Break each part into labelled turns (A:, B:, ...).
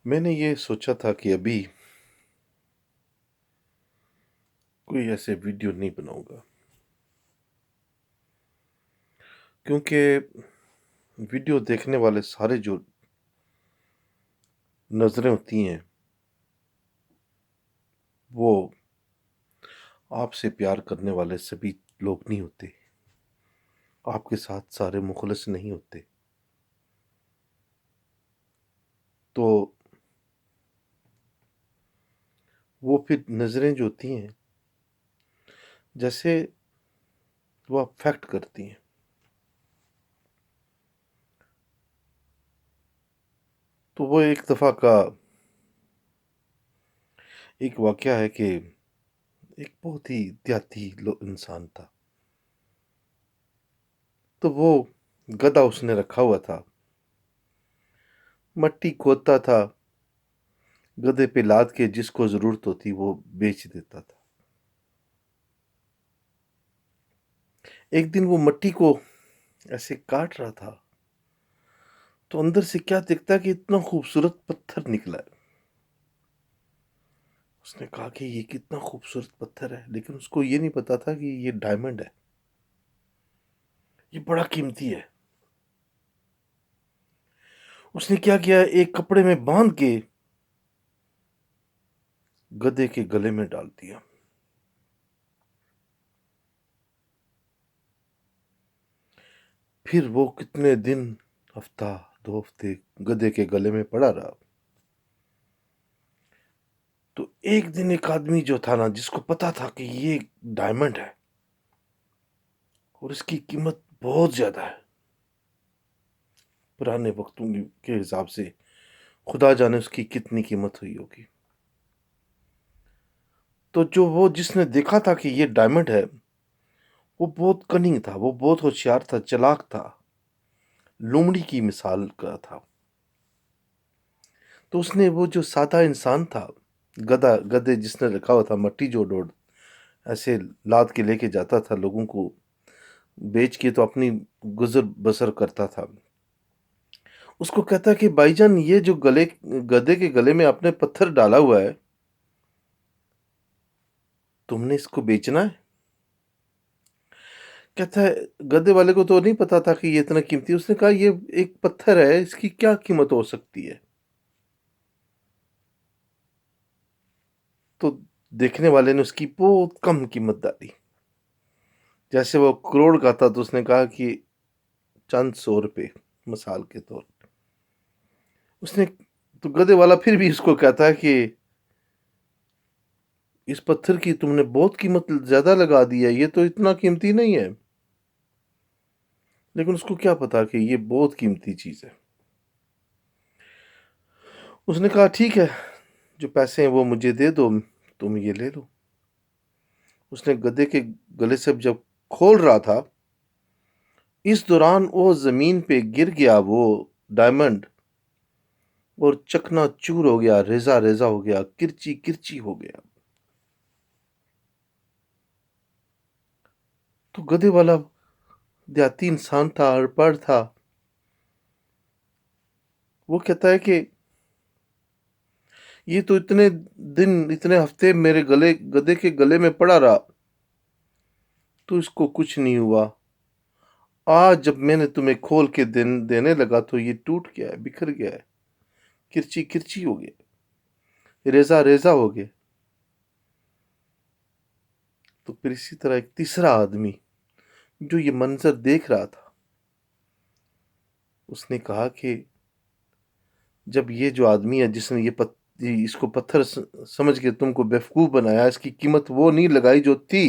A: میں نے یہ سوچا تھا کہ ابھی کوئی ایسے ویڈیو نہیں بناؤں گا، کیونکہ ویڈیو دیکھنے والے سارے جو نظریں ہوتی ہیں وہ آپ سے پیار کرنے والے سبھی لوگ نہیں ہوتے، آپ کے ساتھ سارے مخلص نہیں ہوتے۔ تو وہ پھر نظریں جو ہوتی ہیں جیسے وہ افیکٹ کرتی ہیں۔ تو وہ ایک دفعہ کا ایک واقعہ ہے کہ ایک بہت ہی دیہاتی انسان تھا، تو وہ گدھا اس نے رکھا ہوا تھا، مٹی کھودتا تھا، گدھے پہ لاد کے جس کو ضرورت ہوتی وہ بیچ دیتا تھا۔ ایک دن وہ مٹی کو ایسے کاٹ رہا تھا تو اندر سے کیا دیکھتا کہ اتنا خوبصورت پتھر نکلا ہے۔ اس نے کہا کہ یہ کتنا خوبصورت پتھر ہے، لیکن اس کو یہ نہیں پتا تھا کہ یہ ڈائمنڈ ہے، یہ بڑا قیمتی ہے۔ اس نے کیا کیا، ایک کپڑے میں باندھ کے گدھے کے گلے میں ڈال دیا۔ پھر وہ کتنے دن، ہفتہ، 2 ہفتے گدھے کے گلے میں پڑا رہا۔ تو ایک دن ایک آدمی جو تھا نا، جس کو پتا تھا کہ یہ ڈائمنڈ ہے اور اس کی قیمت بہت زیادہ ہے پرانے وقتوں کے حساب سے، خدا جانے اس کی کتنی قیمت ہوئی ہوگی۔ تو جس نے دیکھا تھا کہ یہ ڈائمنڈ ہے، وہ بہت کننگ تھا، وہ بہت ہوشیار تھا، چلاک تھا، لومڑی کی مثال کا تھا۔ تو اس نے وہ جو سادہ انسان تھا، گدھے جس نے رکھا ہوا تھا، مٹی جو ڈوڑ ایسے لاد کے لے کے جاتا تھا، لوگوں کو بیچ کے تو اپنی گزر بسر کرتا تھا، اس کو کہتا کہ بھائی جان، یہ جو گدھے کے گلے میں آپ نے پتھر ڈالا ہوا ہے، تم نے اس کو بیچنا ہے؟ کہتا ہے گدھے والے کو تو نہیں پتا تھا کہ یہ اتنا قیمتی ہے۔ اس نے کہا یہ ایک پتھر ہے، اس کی کیا قیمت ہو سکتی ہے؟ تو دیکھنے والے نے اس کی بہت کم قیمت ڈالی، جیسے وہ کروڑ کا تھا تو اس نے کہا کہ چند 100 روپے مثال کے طور پر۔ اس نے تو گدھے والا پھر بھی اس کو کہتا ہے کہ اس پتھر کی تم نے بہت قیمت زیادہ لگا دی ہے، یہ تو اتنا قیمتی نہیں ہے۔ لیکن اس کو کیا پتا کہ یہ بہت قیمتی چیز ہے۔ اس نے کہا ٹھیک ہے، جو پیسے ہیں وہ مجھے دے دو، تم یہ لے لو۔ اس نے گدھے کے گلے سے جب کھول رہا تھا، اس دوران وہ زمین پہ گر گیا، وہ ڈائمنڈ، اور چکنا چور ہو گیا، ریزہ ریزہ ہو گیا، کرچی کرچی ہو گیا۔ تو گدھے والا دیہاتی انسان تھا، ان پڑھ تھا، وہ کہتا ہے کہ یہ تو اتنے دن، اتنے ہفتے میرے گدھے کے گلے میں پڑا رہا، تو اس کو کچھ نہیں ہوا۔ آج جب میں نے تمہیں کھول کے دینے لگا تو یہ ٹوٹ گیا ہے، بکھر گیا ہے، کرچی کرچی ہو گیا، ریزہ ریزہ ہو گیا۔ تو پھر اسی طرح ایک تیسرا آدمی جو یہ منظر دیکھ رہا تھا، اس نے کہا کہ جب یہ جو آدمی ہے جس نے اس کو پتھر سمجھ کے تم کو بیوقوف بنایا، اس کی قیمت وہ نہیں لگائی جو تھی۔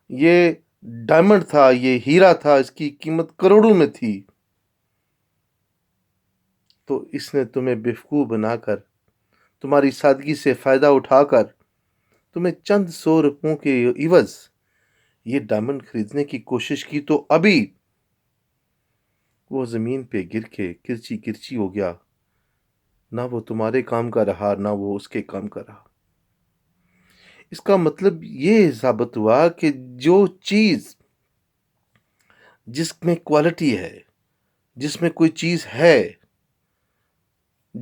A: یہ ڈائمنڈ تھا، یہ ہیرا تھا، اس کی قیمت کروڑوں میں تھی، تو اس نے تمہیں بیوقوف بنا کر، تمہاری سادگی سے فائدہ اٹھا کر، تمہیں چند 100 روپوں کے عوض یہ ڈائمنڈ خریدنے کی کوشش کی، تو ابھی وہ زمین پہ گر کے کرچی کرچی ہو گیا، نہ وہ تمہارے کام کا رہا، نہ وہ اس کے کام کا رہا۔ اس کا مطلب یہ ثابت ہوا کہ جو چیز جس میں کوالٹی ہے، جس میں کوئی چیز ہے،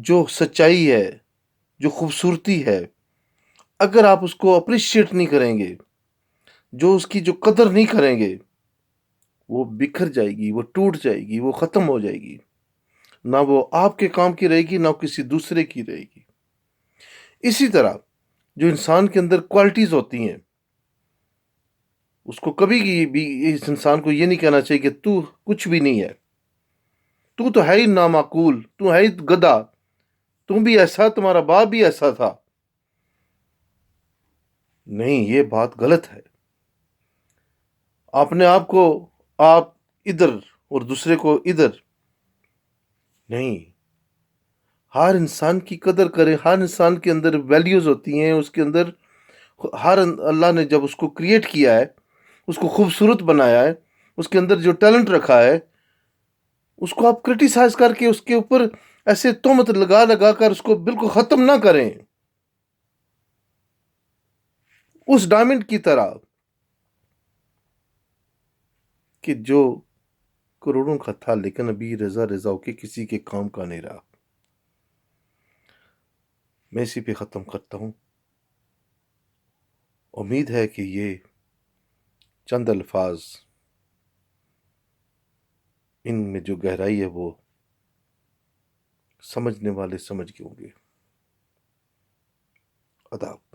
A: جو سچائی ہے، جو خوبصورتی ہے، اگر آپ اس کو اپریشیٹ نہیں کریں گے، جو اس کی جو قدر نہیں کریں گے، وہ بکھر جائے گی، وہ ٹوٹ جائے گی، وہ ختم ہو جائے گی۔ نہ وہ آپ کے کام کی رہے گی، نہ کسی دوسرے کی رہے گی۔ اسی طرح جو انسان کے اندر کوالٹیز ہوتی ہیں، اس کو کبھی بھی اس انسان کو یہ نہیں کہنا چاہیے کہ تو کچھ بھی نہیں ہے، تو ہے ہی نامعقول، تو ہے ہی گدھا، تم بھی ایسا، تمہارا باپ بھی ایسا تھا۔ نہیں، یہ بات غلط ہے۔ اپنے آپ کو آپ ادھر اور دوسرے کو ادھر نہیں۔ ہر انسان کی قدر کریں، ہر انسان کے اندر ویلیوز ہوتی ہیں، اس کے اندر اللہ نے جب اس کو کریٹ کیا ہے، اس کو خوبصورت بنایا ہے، اس کے اندر جو ٹیلنٹ رکھا ہے، اس کو آپ کرٹیسائز کر کے اس کے اوپر ایسے تہمت لگا لگا کر اس کو بالکل ختم نہ کریں۔ اس ڈائمنڈ کی طرح کہ جو کروڑوں کا تھا لیکن ابھی رضا رضا ہو کے کسی کے کام کا نہیں رہا۔ میں اسی پہ ختم کرتا ہوں۔ امید ہے کہ یہ چند الفاظ، ان میں جو گہرائی ہے وہ سمجھنے والے سمجھ گئے ہوں گے۔ آداب۔